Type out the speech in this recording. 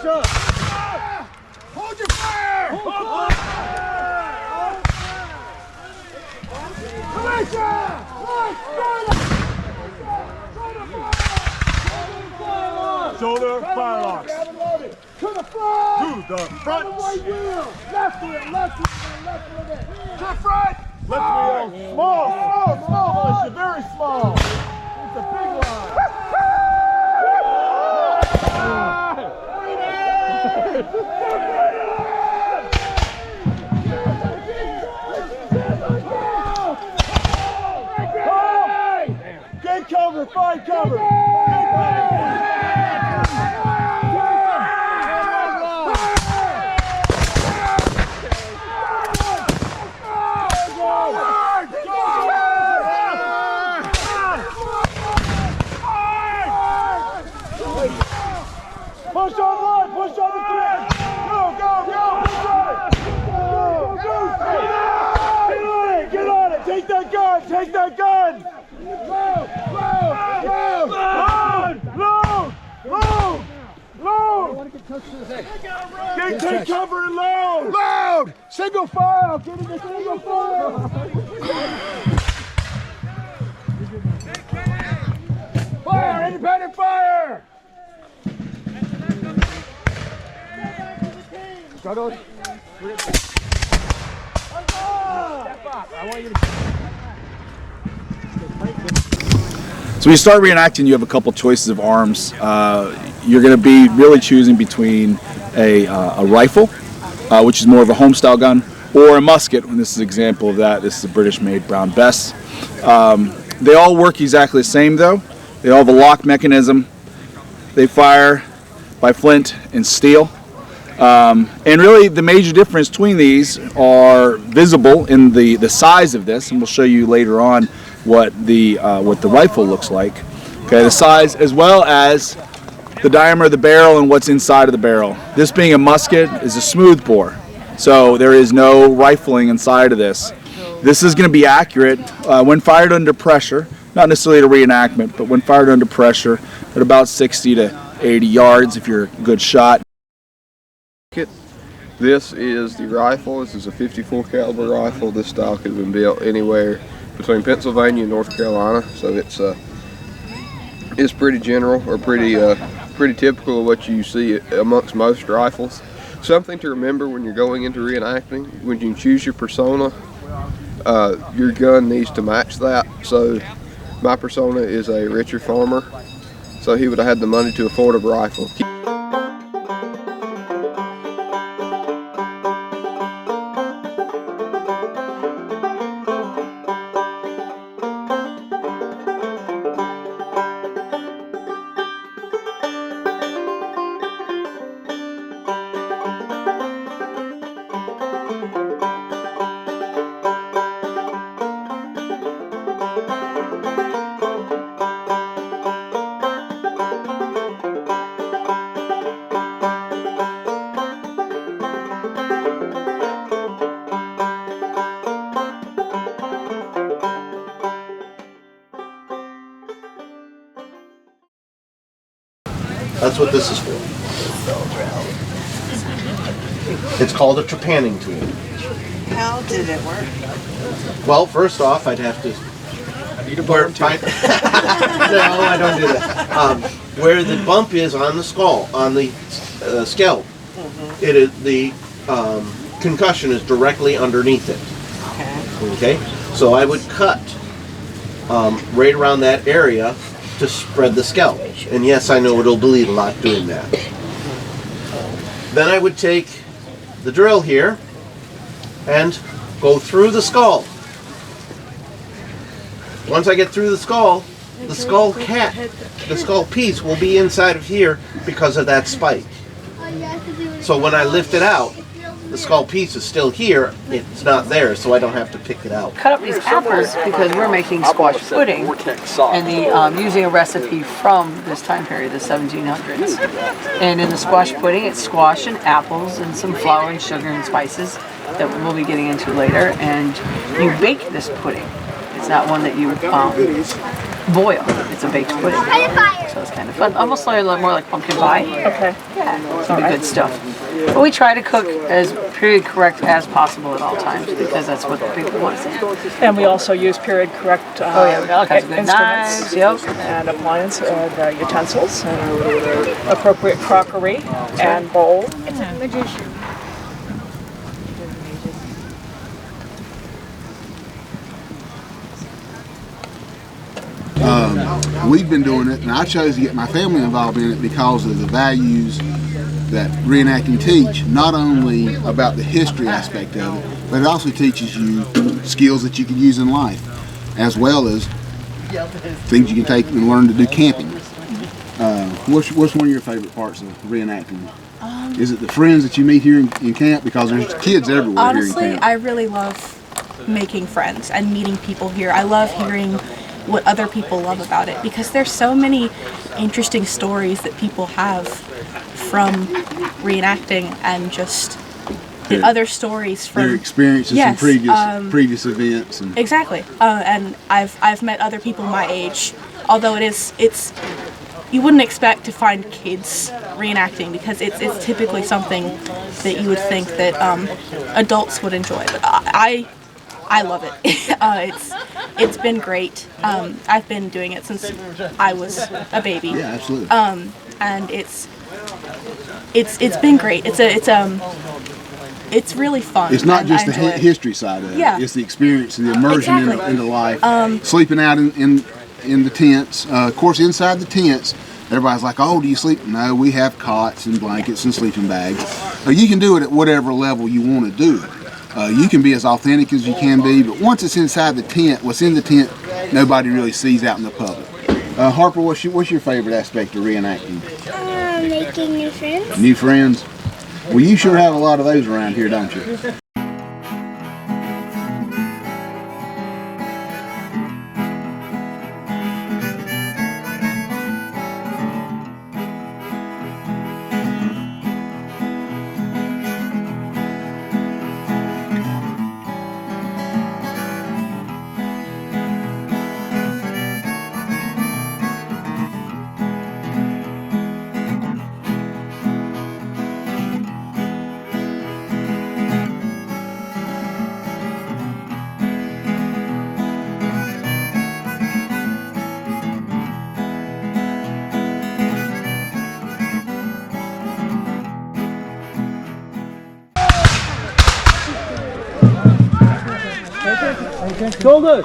up. Hold your fire! Hold shoulder firelocks. To the front! To the front! Right wheel! Left wheel! Left wheel! Left wheel! To the front! Left wheel! Small! Small! Militia! Very small! It's a big line! Get cover! Find cover! Push on line, push on the thread. Go, go, go, push on it. Go, go, get on it, get on it. Take that gun, take that gun. Load, load, load, load, load. Take cover and load. Load, single file, get in the single file. Fire, independent fire. Step up. I want you to. So when you start reenacting, you have a couple choices of arms. You're going to be really choosing between a rifle, which is more of a home style gun, or a musket. And this is an example of that. This is a British-made Brown Bess. They all work exactly the same, though. They all have a lock mechanism. They fire by flint and steel. And really the major difference between these are visible in the size of this, and we'll show you later on what the rifle looks like. Okay, the size as well as the diameter of the barrel and what's inside of the barrel. This being a musket is a smooth bore, so there is no rifling inside of this. This is going to be accurate when fired under pressure, not necessarily at a reenactment, but when fired under pressure at about 60 to 80 yards if you're a good shot. This is the rifle. This is a 54 caliber rifle. This stock has been built anywhere between Pennsylvania and North Carolina, so it's pretty general, or pretty typical of what you see amongst most rifles. Something to remember when you're going into reenacting: when you choose your persona, your gun needs to match that. So my persona is a richer farmer, so he would have had the money to afford a rifle. That's what this is for. It's called a trepanning tool. How did it work? Well, first off, I'd have to. No, I don't do that. Where the bump is on the skull, on the scalp, it is the concussion is directly underneath it. Okay. So I would cut right around that area to spread the scalp. And yes, I know it'll bleed a lot doing that. Then I would take the drill here and go through the skull. Once I get through the skull cap, the skull piece will be inside of here because of that spike. So when I lift it out, the skull piece is still here, it's not there, so I don't have to pick it out. Cut up these apples because we're making squash pudding, and using a recipe from this time period, the 1700s. And in the squash pudding, it's squash and apples and some flour and sugar and spices that we'll be getting into later. And you bake this pudding. It's not one that you boil. It's a baked pudding. So it's kind of fun. Almost like more like pumpkin pie. Okay. Yeah, some good stuff. But we try to cook as period correct as possible at all times because that's what the people want to see. And we also use period correct We got all kinds of good instruments knives, yep. and appliance and utensils and appropriate crockery and bowl. It's a magician. We've been doing it, and I chose to get my family involved in it because of the values that reenacting teach, not only about the history aspect of it, but it also teaches you skills that you can use in life, as well as things you can take and learn to do camping. What's one of your favorite parts of reenacting? Is it the friends that you meet here in camp? Because there's kids everywhere Honestly, here in camp. I really love making friends and meeting people here. I love hearing what other people love about it because there's so many interesting stories that people have from reenacting and just the other stories from their experiences yes, from previous events. And exactly. And I've met other people my age, although it's you wouldn't expect to find kids reenacting because it's typically something that you would think that adults would enjoy. But I love it. It's been great. I've been doing it since I was a baby. yeah, absolutely. And it's been great. It's really fun. It's not and just I the enjoy it. history side of it. Yeah. It's the experience and the immersion Exactly. into life. Sleeping out in the tents. Of course, inside the tents, everybody's like, oh, do you sleep? No, we have cots and blankets and sleeping bags. You can do it at whatever level you want to do it. You can be as authentic as you can be, but once it's inside the tent, what's in the tent, nobody really sees out in the public. Harper, what's your favorite aspect of reenacting? Making new friends. New friends? Well, you sure have a lot of those around here, don't you? Shoulders,